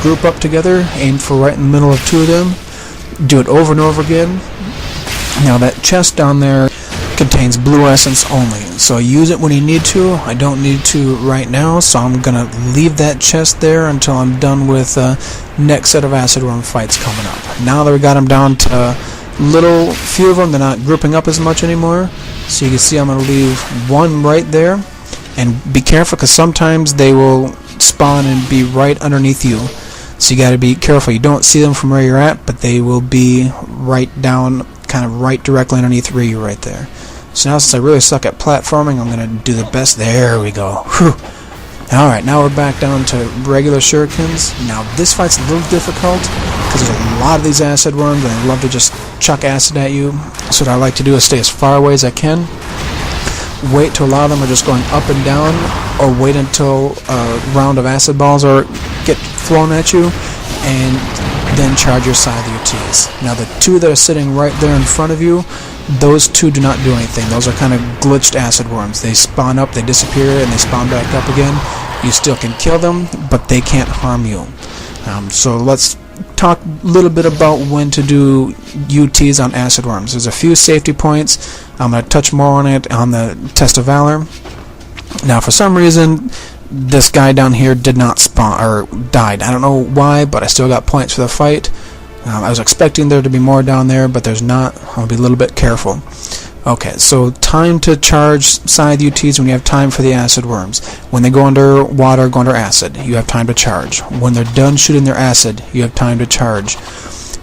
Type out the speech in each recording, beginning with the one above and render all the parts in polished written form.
group up together, aim for right in the middle of two of them, do it over and over again. Now that chest down there contains blue essence only, so use it when you need to. I don't need to right now, so I'm gonna leave that chest there until I'm done with next set of acid worm fights coming up. Now that we got them down to little few of them, they're not grouping up as much anymore, so you can see I'm gonna leave one right there. And be careful, because sometimes they will spawn and be right underneath you, so you got to be careful. You don't see them from where you're at, but they will be right down, kind of right directly underneath where you're right there. So now, since I really suck at platforming, I'm going to do the best. There we go. Whew. Alright, now we're back down to regular shurikens. Now this fight's a little difficult, because there's a lot of these acid worms, and they love to just chuck acid at you. So what I like to do is stay as far away as I can. Wait till a lot of them are just going up and down, or wait until a round of acid balls get thrown at you, and then charge your scythe UTs. Now the two that are sitting right there in front of you, those two do not do anything. Those are kind of glitched acid worms. They spawn up, they disappear, and they spawn back up again. You still can kill them, but they can't harm you. So let's talk a little bit about when to do UTs on acid worms. There's a few safety points. I'm going to touch more on it on the Test of Valor. Now for some reason this guy down here did not spawn, or died. I don't know why, but I still got points for the fight. I was expecting there to be more down there, but there's not. I'll be a little bit careful. Okay, so time to charge scythe UTs when you have time for the acid worms. When they go under water, go under acid, you have time to charge. When they're done shooting their acid, you have time to charge.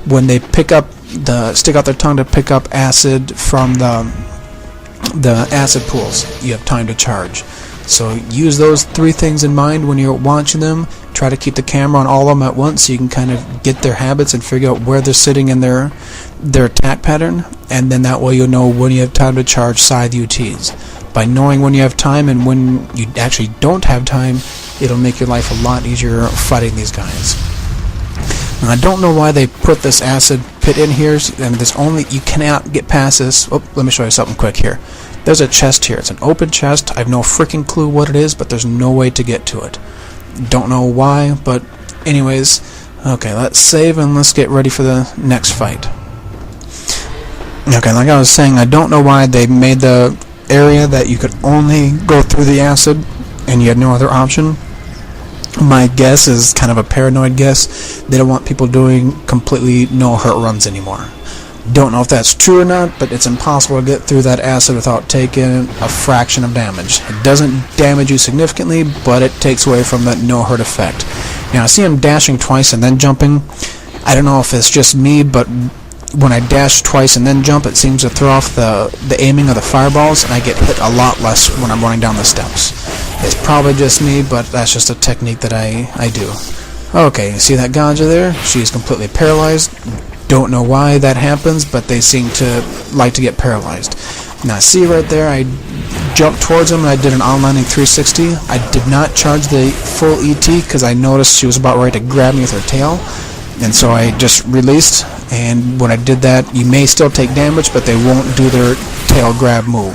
When they stick out their tongue to pick up acid from the acid pools, you have time to charge. So use those three things in mind when you're watching them. Try to keep the camera on all of them at once, so you can kind of get their habits and figure out where they're sitting in their attack pattern, and then that way you'll know when you have time to charge scythe UTs. By knowing when you have time and when you actually don't have time, it'll make your life a lot easier fighting these guys. Now, I don't know why they put this acid pit in here, and you cannot get past this. Oh, let me show you something quick here. There's a chest here. It's an open chest. I have no freaking clue what it is, but there's no way to get to it. Don't know why, but anyways, okay, let's save and let's get ready for the next fight. Okay, like I was saying, I don't know why they made the area that you could only go through the acid and you had no other option. My guess is kind of a paranoid guess. They don't want people doing completely no hurt runs anymore. Don't know if that's true or not, but it's impossible to get through that acid without taking a fraction of damage. It doesn't damage you significantly, but it takes away from that no hurt effect. Now I see him dashing twice and then jumping. I don't know if it's just me, but when I dash twice and then jump, it seems to throw off the aiming of the fireballs, and I get hit a lot less when I'm running down the steps. It's probably just me, but that's just a technique that I do. Okay, you see that Ganja there? She's completely paralyzed. Don't know why that happens, but they seem to like to get paralyzed. Now see right there, I jumped towards him and I did an on-landing 360. I did not charge the full ET because I noticed she was about ready to grab me with her tail, and so I just released. And when I did that, you may still take damage, but they won't do their tail grab move.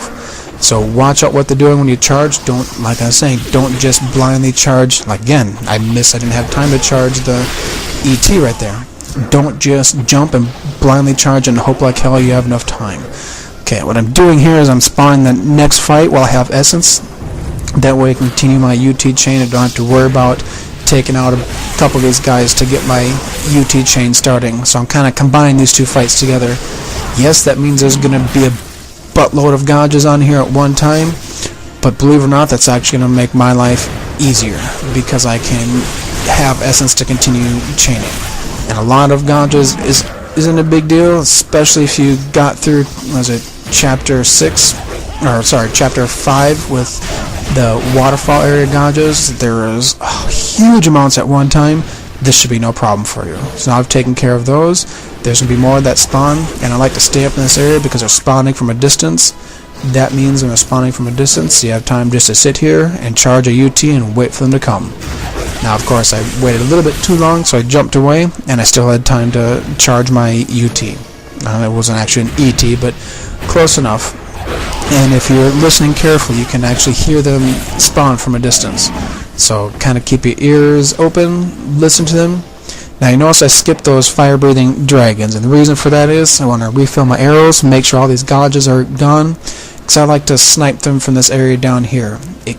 So watch out what they're doing when you charge. Don't, like I was saying, don't just blindly charge. Like again, I didn't have time to charge the ET right there. Don't just jump and blindly charge and hope like hell you have enough time. Okay, what I'm doing here is I'm spawning the next fight while I have essence. That way I can continue my UT chain and don't have to worry about taking out a couple of these guys to get my UT chain starting. So I'm kind of combining these two fights together. Yes, that means there's going to be a buttload of Gajas on here at one time, but believe it or not, that's actually going to make my life easier because I can have essence to continue chaining. And a lot of Gajas isn't a big deal, especially if you got through, chapter 5 with the waterfall area Gajas. There is huge amounts at one time. This should be no problem for you. So now I've taken care of those. There's going to be more that spawn, and I like to stay up in this area because they're spawning from a distance. That means when they're spawning from a distance, you have time just to sit here and charge a UT and wait for them to come. Now, of course, I waited a little bit too long, so I jumped away, and I still had time to charge my UT. It wasn't actually an ET, but close enough. And if you're listening carefully, you can actually hear them spawn from a distance. So kind of keep your ears open, listen to them. Now you notice I skipped those fire-breathing dragons, and the reason for that is I want to refill my arrows, make sure all these gouges are gone, because I like to snipe them from this area down here. It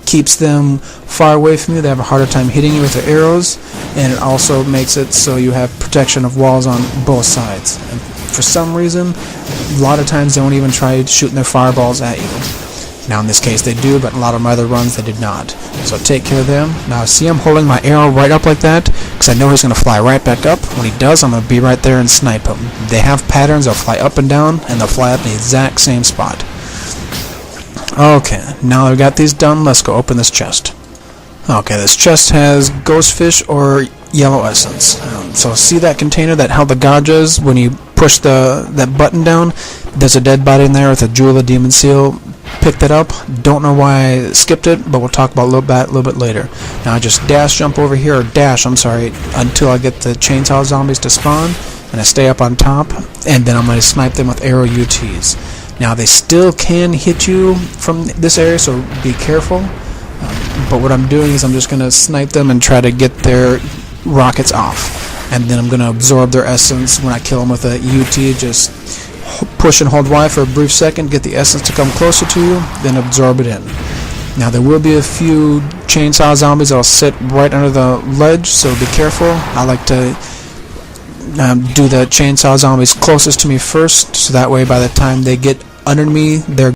keeps them far away from you. They have a harder time hitting you with their arrows, and it also makes it so you have protection of walls on both sides. And for some reason, a lot of times they won't even try shooting their fireballs at you. Now in this case they do, but a lot of my other runs they did not. So take care of them. Now see, I'm holding my arrow right up like that because I know he's going to fly right back up. When he does, I'm going to be right there and snipe him. They have patterns. They'll fly up and down, and they'll fly up in the exact same spot. Okay, now that we got these done, let's go open this chest. Okay, this chest has ghost fish or yellow essence. So see that container that held the gouges? When you push that button down, there's a dead body in there with a jewel of demon seal. Pick that up. Don't know why I skipped it, but we'll talk about a little bit later. Now I just jump over here, or dash, I'm sorry, until I get the chainsaw zombies to spawn, and I stay up on top, and then I'm going to snipe them with arrow UTs. Now they still can hit you from this area, so be careful. But what I'm doing is I'm just going to snipe them and try to get their rockets off. And then I'm going to absorb their essence when I kill them with a UT. Just push and hold Y for a brief second, get the essence to come closer to you, then absorb it in. Now there will be a few chainsaw zombies that will sit right under the ledge, so be careful. I like to do the chainsaw zombies closest to me first, so that way by the time they get under me, they're